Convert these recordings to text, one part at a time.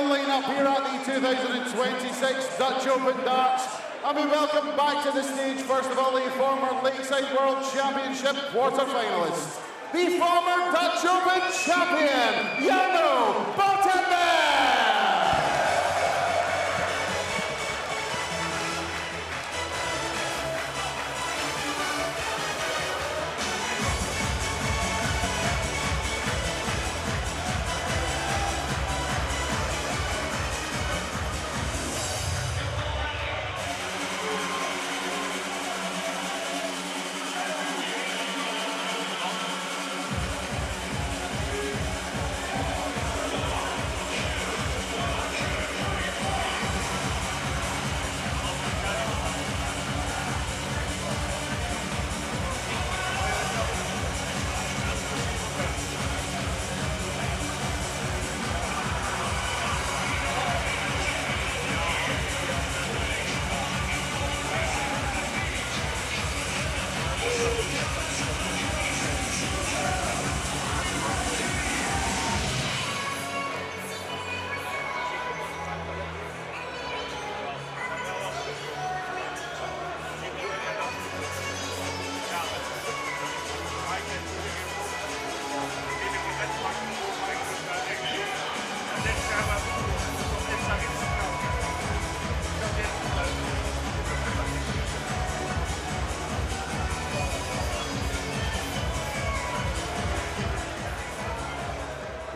final lineup here at the 2026 Dutch Open Darts. And we welcome back to the stage, first of all, the former Lakeside World Championship quarter-finalists. The former Dutch Open champion, Jarno Bottenberg!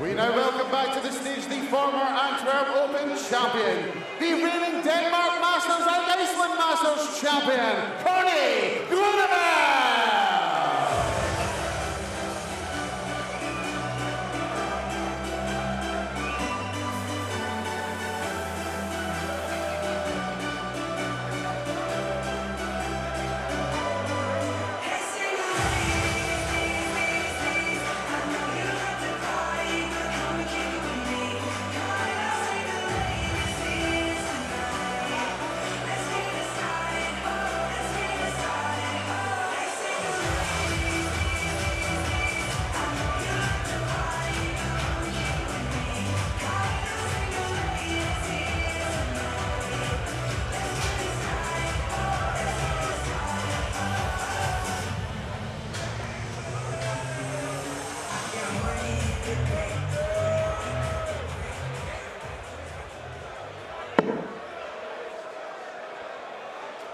We now welcome back to the stage the former Antwerp Open champion, the reigning Denmark Masters and Iceland Masters champion, Corné, Groeneveld!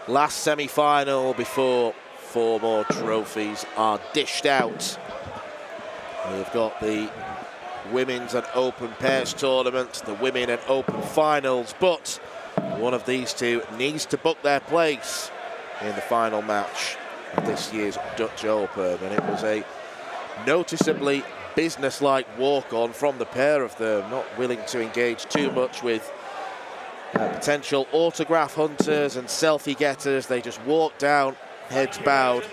Last semi-final before 4 more trophies are dished out. We've got the Women's and Open Pairs Tournament, the Women and Open Finals, but one of these two needs to book their place in the final match of this year's Dutch Open, and it was a noticeably business-like walk-on from the pair of them, not willing to engage too much with potential autograph hunters and selfie getters. They just walked down, heads bowed,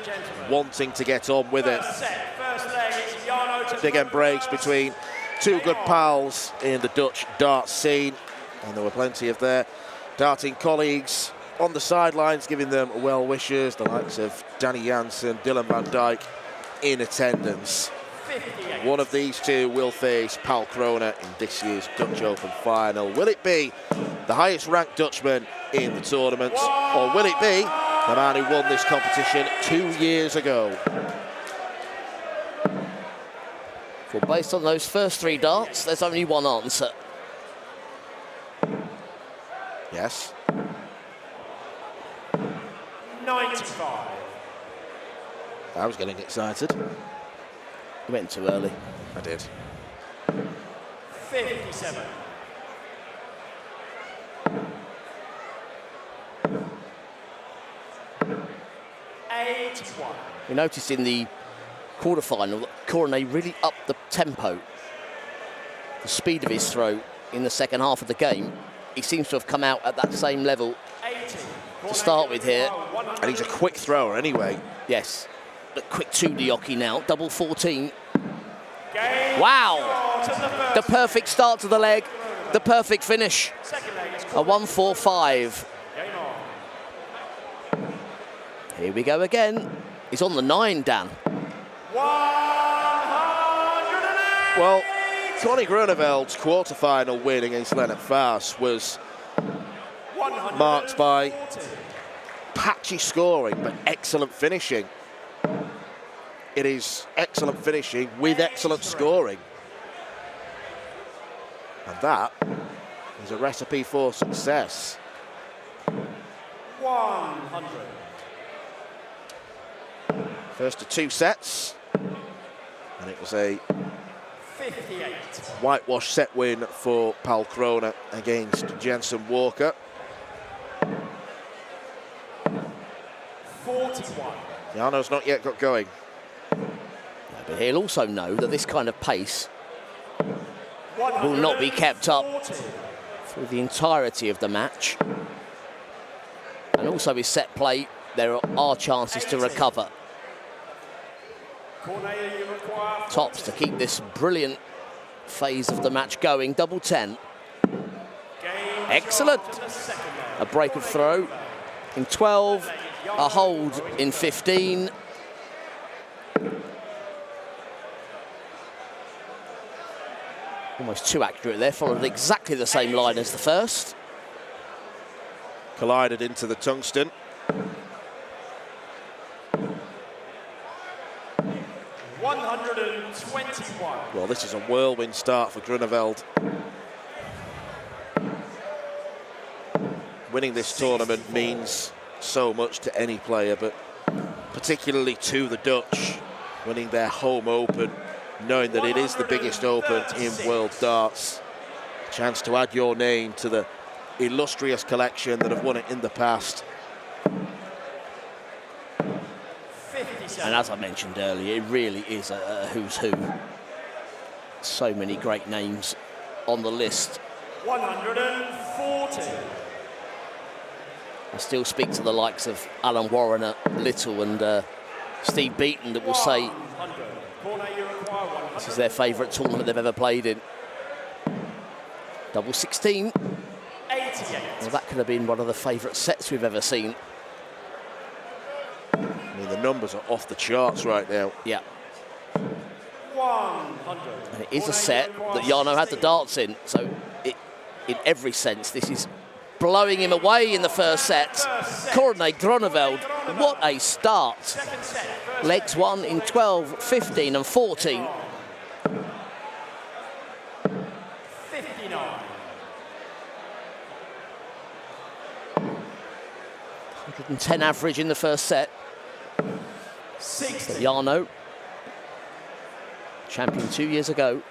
wanting to get on with it. Big embrace between two good pals in the Dutch dart scene, and there were plenty of their darting colleagues on the sidelines giving them well wishes, the likes of Danny Jansen, Dylan van Dijk in attendance. One of these two will face Paul Corné in this year's Dutch Open final. Will it be the highest ranked Dutchman in the tournament, or will it be the man who won this competition 2 years ago? Well, based on those first 3 darts, there's only one answer. Yes. 95. I was getting excited. You went too early. I did. 57. 81. We noticed in the quarter-final that Corné really upped the tempo, the speed of his throw in the second half of the game. He seems to have come out at that same level 80. to start with here. And he's a quick thrower anyway. Yes. Look, quick 2D hockey now, double 14. Game Wow! The perfect start to the leg, the perfect finish. A 1-4-5. Game on. Here we go again. He's on the 9, Dan. 108. Well, Connie Groeneveld's quarter-final win against Lennart Faas was marked by patchy scoring but excellent finishing. It is excellent finishing with excellent scoring. And that is a recipe for success. 100. First of 2 sets. And it was a 58. whitewash set win for Paul Corné against Jensen Walker. 41. Jarno's not yet got going. But he'll also know that this kind of pace will not be kept up through the entirety of the match. And also his set play, there are chances to recover. Corné, you require Tops to keep this brilliant phase of the match going. Double 10. Excellent. A break of throw in 12, a hold in 15. Almost too accurate there, followed exactly the same line as the first. Collided into the tungsten. Well, this is a whirlwind start for Groeneveld. Winning this tournament means so much to any player, but particularly to the Dutch, winning their home open, knowing that it is the biggest open in world darts. Chance to add your name to the illustrious collection that have won it in the past. And as I mentioned earlier, it really is a who's who. So many great names on the list. 140. I still speak to the likes of Alan Warrener, Little and Steve Beaton that will say this is their favourite tournament they've ever played in. Double 16. 88. Well, that could have been one of the favourite sets we've ever seen. I mean, the numbers are off the charts right now. Yeah. 100. And it is a set that Jarno had the darts in, so in every sense, this is blowing him away in the first set. Corné Groeneveld, what a start. Legs won in 12, 15 and 14. 59. 110 average in the first set. 60. But Jarno, champion 2 years ago.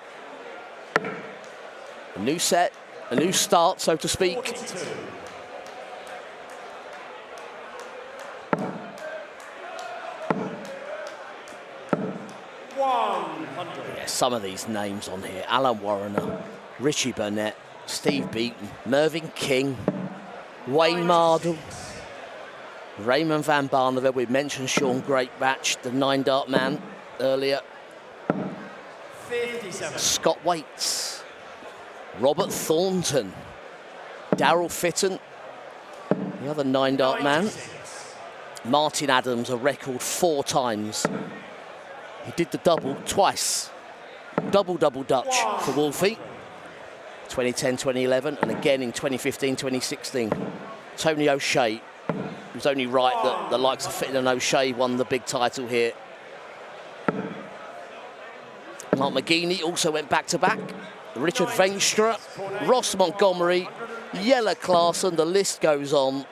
A new set, a new start, so to speak. 42. Yeah, some of these names on here: Alan Warrener, Richie Burnett, Steve Beaton, Mervyn King, Wayne Mardle, Raymond van Barneveld. We mentioned Sean Greatbatch, the 9-dart man, earlier. 57. Scott Waits, Robert Thornton, Darryl Fitton, the other 9-dart man. Martin Adams, a record 4 times. He did the double twice. Double Dutch for Wolfie. 2010, 2011, and again in 2015, 2016. Tony O'Shea. It was only right that the likes of Fitton and O'Shea won the big title here. Mark McGeaney also went back-to-back. Richard Veenstra, Ross Montgomery, Jelle Klaassen, the list goes on.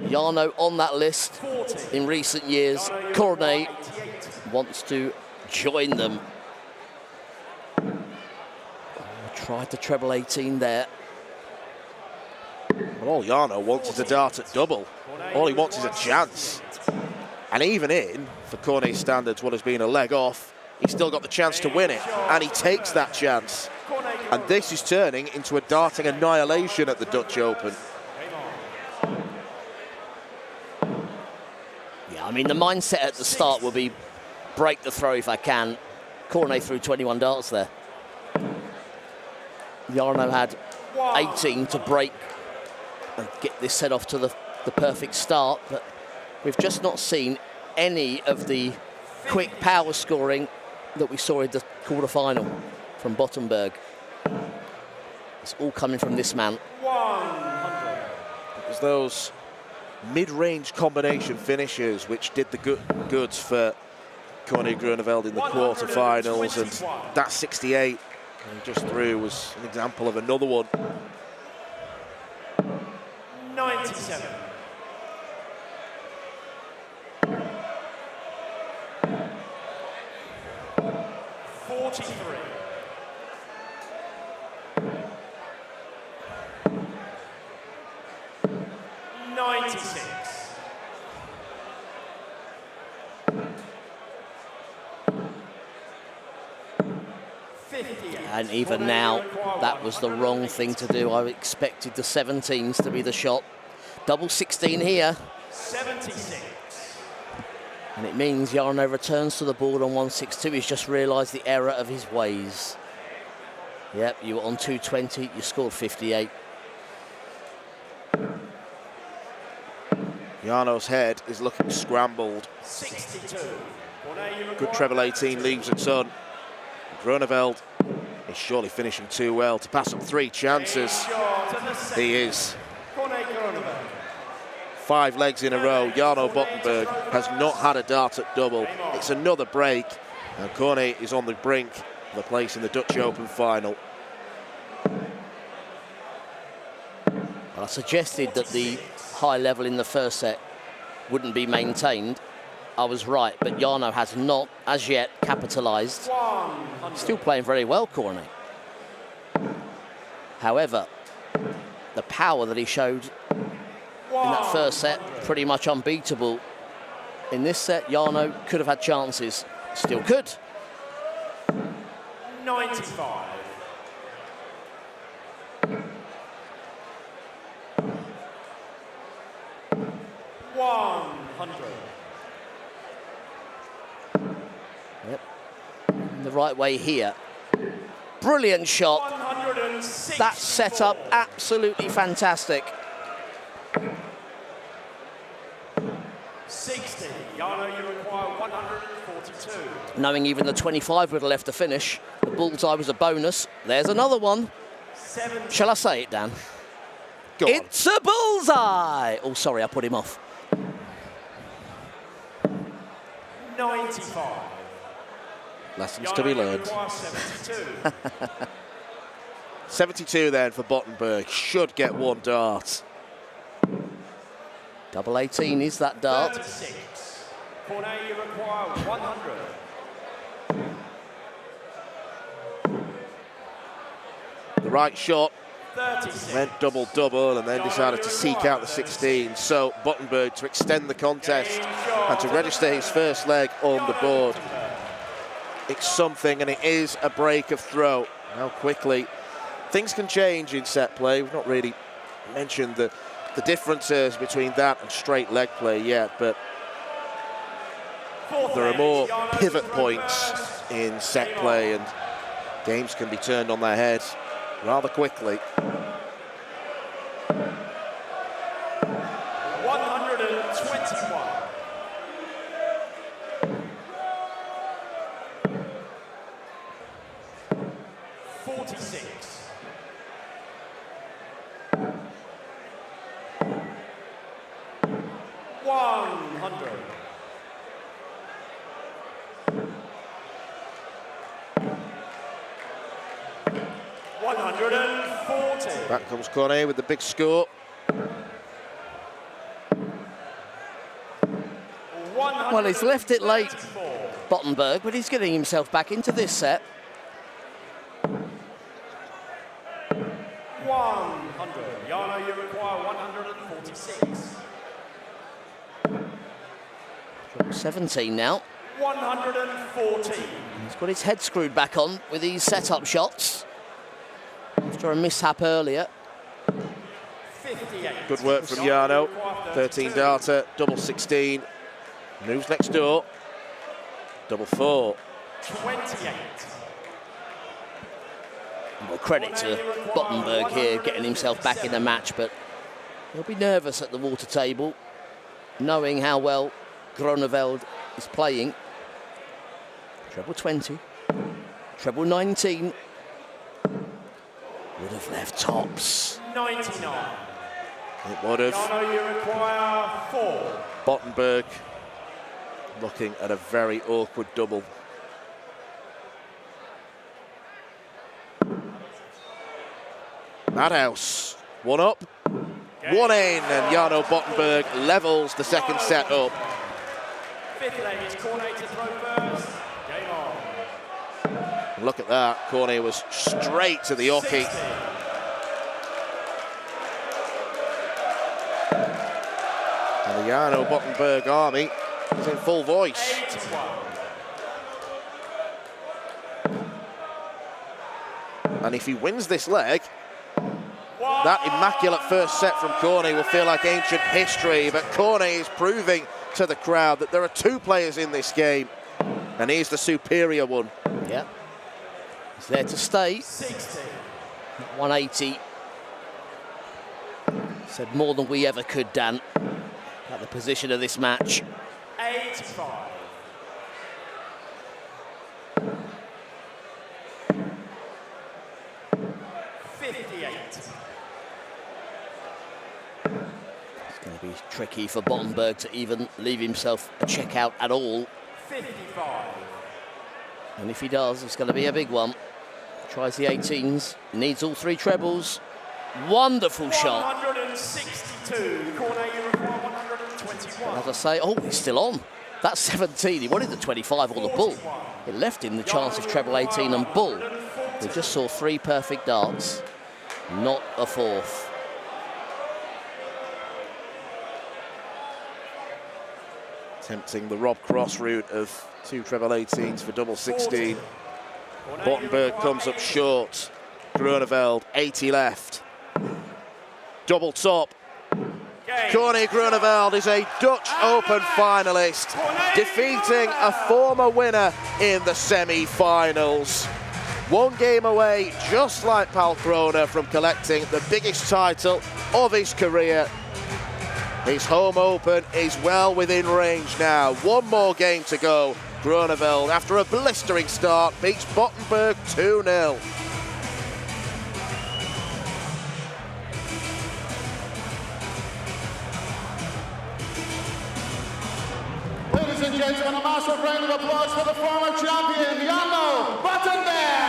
Jarno on that list in recent years. Corné wants to join them. Tried the treble 18 there. Well, all Jarno wants is a dart at double. All he wants is a chance. And even in, for Corné's standards, what has been a leg off, he's still got the chance to win it. And he takes that chance. And this is turning into a darting annihilation at the Dutch Open. Yeah, I mean, the mindset at the start will be break the throw if I can. Corné threw 21 darts there. Jarno had 18 to break and get this set off to the perfect start, but we've just not seen any of the quick power scoring that we saw in the quarter-final from Bottenberg. It's all coming from this man. 100. It was those mid-range combination finishes which did the goods for Corné Groeneveld in the quarter-finals, and that 68 he just threw was an example of another one. 97. 43. 96. 58. And even now, that was the wrong thing to do. I expected the 17s to be the shot. Double 16 here. 76. And it means Jarno returns to the board on 162. He's just realised the error of his ways. Yep, you were on 220, you scored 58. Jarno's head is looking scrambled. 62. Good treble 18 leaves its on. Groeneveld is surely finishing too well to pass up 3 chances. He is. 5 legs in a row. Jarno Bottenberg has not had a dart at double. It's another break, and Corné is on the brink of a place in the Dutch Open final. I suggested that the high level in the first set wouldn't be maintained. I was right, but Jarno has not, as yet, capitalised. Still playing very well, Corné. However, the power that he showed in that first set, pretty much unbeatable. In this set, Jarno could have had chances. Still could. 95. 100. Yep. The right way here. Brilliant shot. 106. That setup, absolutely fantastic. 60. Jarno, you require 142. Knowing even the 25 would have left to finish. The bullseye was a bonus. There's another one. 70. Shall I say it, Dan? Go on. It's a bullseye! Oh, sorry, I put him off. 95. Lessons to be learned. 72. 72 then for Bottenberg. Should get 1 dart. Double 18 is that dart. 36. Corné, you require 100. The right shot 36. went double-double and then decided to seek out the 16. So Bottenberg to extend the contest and to register his first leg on the board. It's something, and it is a break of throw. How quickly things can change in set play. We've not really mentioned the differences between that and straight leg play yet, but there are more pivot points in set play, and games can be turned on their head rather quickly. 121. 46. 100. 140. Back comes Corné with the big score. 100. Well, he's left it late, Bottenberg, but he's getting himself back into this set. 100. Jarno, you require 146. 17 now. 114. He's got his head screwed back on with these set-up shots after a mishap earlier. 58. Good work from Jarno. 13 darter, double 16. Moves next door. Double 4. 28. Well, credit to Bottenberg here, getting himself back in the match, but he'll be nervous at the water table, knowing how well Groeneveld is playing. Treble 20. Treble 19. Would have left tops. 99. It would have. Jarno, you require 4. Bottenberg looking at a very awkward double. Madhouse, one up, one in, and Jarno Bottenberg levels the second set up. Fifth leg is Corné to throw first. Game on. Look at that, Corné was straight to the hockey. 60. And the Jarno Bottenberg army is in full voice. 81. And if he wins this leg, that immaculate first set from Corné will feel like ancient history, but Corné is proving to the crowd that there are 2 players in this game, and he's the superior one. Yeah. He's there to stay. 60. 180. Said more than we ever could, Dan, at the position of this match. 85. It's going to be tricky for Bottenberg to even leave himself a check out at all. 55. And if he does, it's going to be a big one. Tries the 18s, needs all 3 trebles. Wonderful shot. 162. Corné, you require 121. As I say, oh, he's still on. That's 17. He wanted the 25 or the bull. It left him the chance of treble 18 and bull. We just saw 3 perfect darts, not a 4th. Tempting the Rob Cross route of 2 treble 18s for double 16. Bottenberg comes up short. Groeneveld, 80 left. Double top. Corné Groeneveld is a Dutch Open finalist, defeating a former winner in the semi-finals. 1 game away, just like Pal Corné, from collecting the biggest title of his career. His home Open is well within range now. 1 more game to go. Groeneveld, after a blistering start, beats Bottenberg 2-0. Ladies and gentlemen, a massive round of applause for the former champion, Jarno Bottenberg.